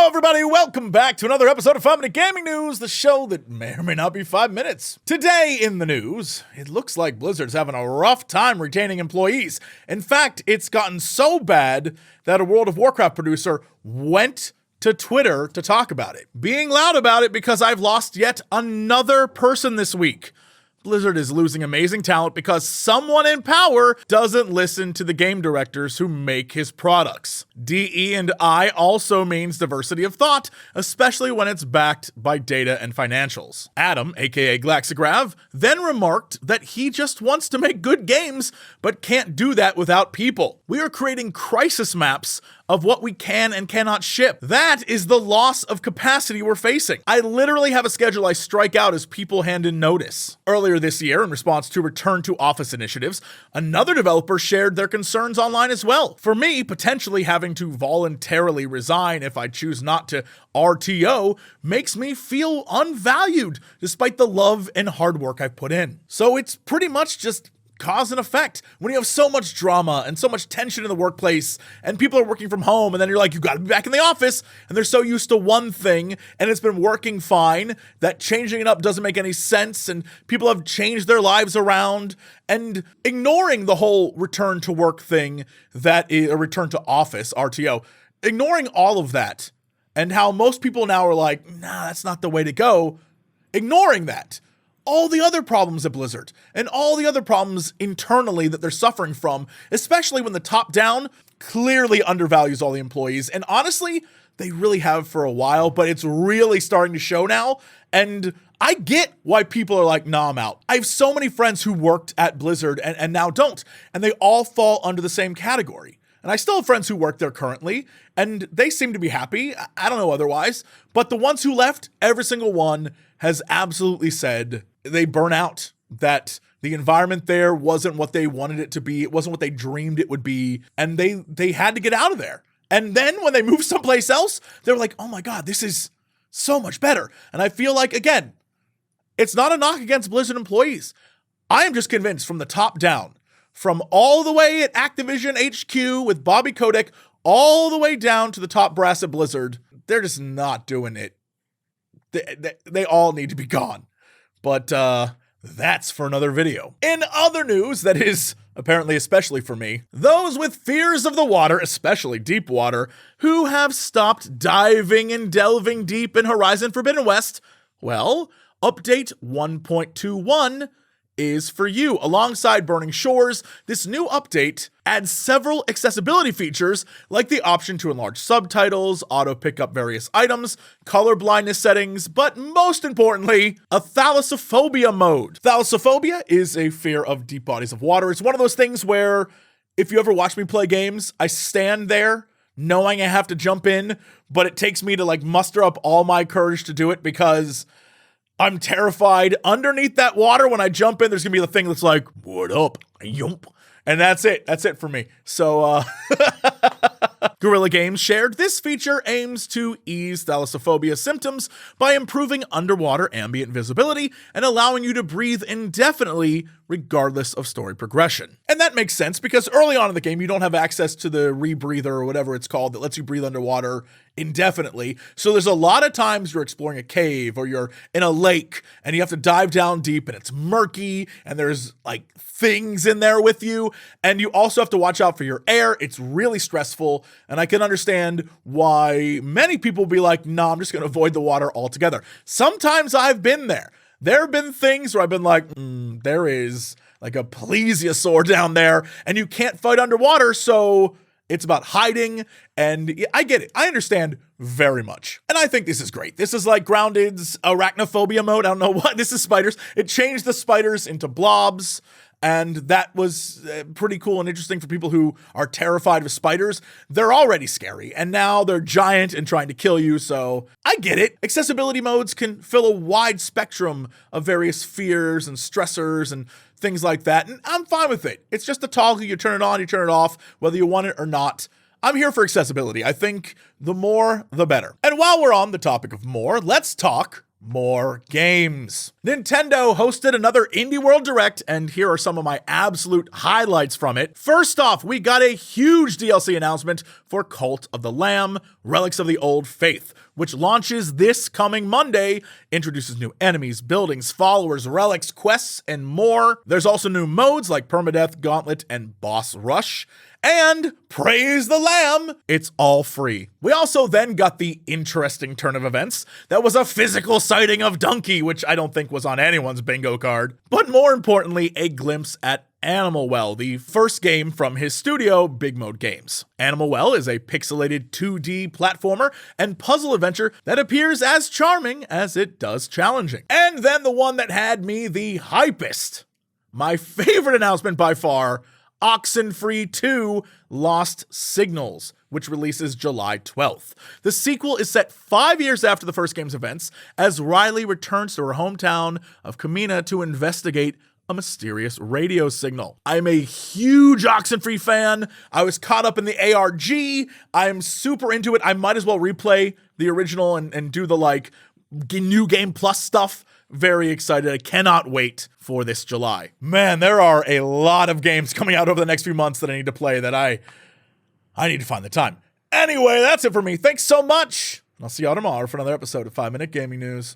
everybody, welcome back to another episode of 5 Minute Gaming News, the show that may or may not be 5 minutes. Today in the news, it looks like Blizzard's having a rough time retaining employees. In fact, it's gotten so bad that a World of Warcraft producer went to Twitter to talk about it, being loud about it because I've lost yet another person this week. Blizzard is losing amazing talent because someone in power doesn't listen to the game directors who make his products. DE&I also means diversity of thought, especially when it's backed by data and financials. Adam, aka Glaxagrav, then remarked that he just wants to make good games, but can't do that without people. We are creating crisis maps of what we can and cannot ship. That is the loss of capacity we're facing. I literally have a schedule I strike out as people hand in notice. Earlier this year, in response to return to office initiatives, another developer shared their concerns online as well. For me, potentially having to voluntarily resign if I choose not to RTO makes me feel unvalued despite the love and hard work I've put in. So it's pretty much just cause and effect. When you have so much drama and so much tension in the workplace and people are working from home and then you're like, you gotta be back in the office, and they're so used to one thing and it's been working fine that changing it up doesn't make any sense, and people have changed their lives around, and ignoring the whole return to work thing, that is a return to office, RTO, ignoring all of that and how most people now are like, nah, that's not the way to go, ignoring that. All the other problems at Blizzard and all the other problems internally that they're suffering from, especially when the top down clearly undervalues all the employees. And honestly, they really have for a while, but it's really starting to show now. And I get why people are like, nah, I'm out. I have so many friends who worked at Blizzard and now don't, and they all fall under the same category. And I still have friends who work there currently, and they seem to be happy. I don't know otherwise. But the ones who left, every single one has absolutely said they burn out, that the environment there wasn't what they wanted it to be. It wasn't what they dreamed it would be. And they had to get out of there. And then when they moved someplace else, they're like, oh my God, this is so much better. And I feel like, again, it's not a knock against Blizzard employees. I am just convinced from the top down, from all the way at Activision HQ with Bobby Kotick, all the way down to the top brass at Blizzard, they're just not doing it. They all need to be gone. But that's for another video. In other news that is apparently especially for me, those with fears of the water, especially deep water, who have stopped diving and delving deep in Horizon Forbidden West, well, update 1.21 is for you. Alongside Burning Shores, this new update adds several accessibility features like the option to enlarge subtitles, auto pick up various items, color blindness settings, but most importantly, a thalassophobia mode. Thalassophobia is a fear of deep bodies of water. It's one of those things where if you ever watch me play games, I stand there knowing I have to jump in, but it takes me to like muster up all my courage to do it because I'm terrified. Underneath that water, when I jump in, there's gonna be the thing that's like, what up, yump. And that's it. That's it for me. So, Guerrilla Games shared this feature aims to ease thalassophobia symptoms by improving underwater ambient visibility and allowing you to breathe indefinitely regardless of story progression. And that makes sense because early on in the game, you don't have access to the rebreather or whatever it's called that lets you breathe underwater indefinitely. So there's a lot of times you're exploring a cave or you're in a lake and you have to dive down deep and it's murky and there's like things in there with you. And you also have to watch out for your air. It's really stressful. And I can understand why many people will be like, nah, I'm just going to avoid the water altogether. Sometimes I've been there. There have been things where I've been like, there is like a plesiosaur down there and you can't fight underwater. So it's about hiding, and I get it. I understand very much. And I think this is great. This is like Grounded's arachnophobia mode. I don't know what. This is spiders. It changed the spiders into blobs, and that was pretty cool and interesting for people who are terrified of spiders. They're already scary, and now they're giant and trying to kill you, so I get it. Accessibility modes can fill a wide spectrum of various fears and stressors and things like that, and I'm fine with it. It's just a toggle. You turn it on, you turn it off, whether you want it or not. I'm here for accessibility. I think the more, the better. And while we're on the topic of more, let's talk more games. Nintendo hosted another Indie World Direct, and here are some of my absolute highlights from it. First off, we got a huge DLC announcement for Cult of the Lamb, Relics of the Old Faith, which launches this coming Monday, introduces new enemies, buildings, followers, relics, quests, and more. There's also new modes like Permadeath, Gauntlet, and Boss Rush. And praise the lamb, it's all free. We also then got the interesting turn of events that was a physical sighting of Donkey, which I don't think was on anyone's bingo card. But more importantly, a glimpse at Animal Well, the first game from his studio, Big Mode Games. Animal Well is a pixelated 2D platformer and puzzle adventure that appears as charming as it does challenging. And then the one that had me the hypest, my favorite announcement by far, Oxenfree 2 Lost Signals, which releases July 12th. The sequel is set 5 years after the first game's events, as Riley returns to her hometown of Kamina to investigate a mysterious radio signal. I'm a huge Oxenfree fan. I was caught up in the ARG. I'm super into it. I might as well replay the original and do the new game plus stuff. Very excited. I cannot wait for this July. Man, there are a lot of games coming out over the next few months that I need to play that I need to find the time. Anyway, that's it for me. Thanks so much. I'll see y'all tomorrow for another episode of 5 Minute Gaming News.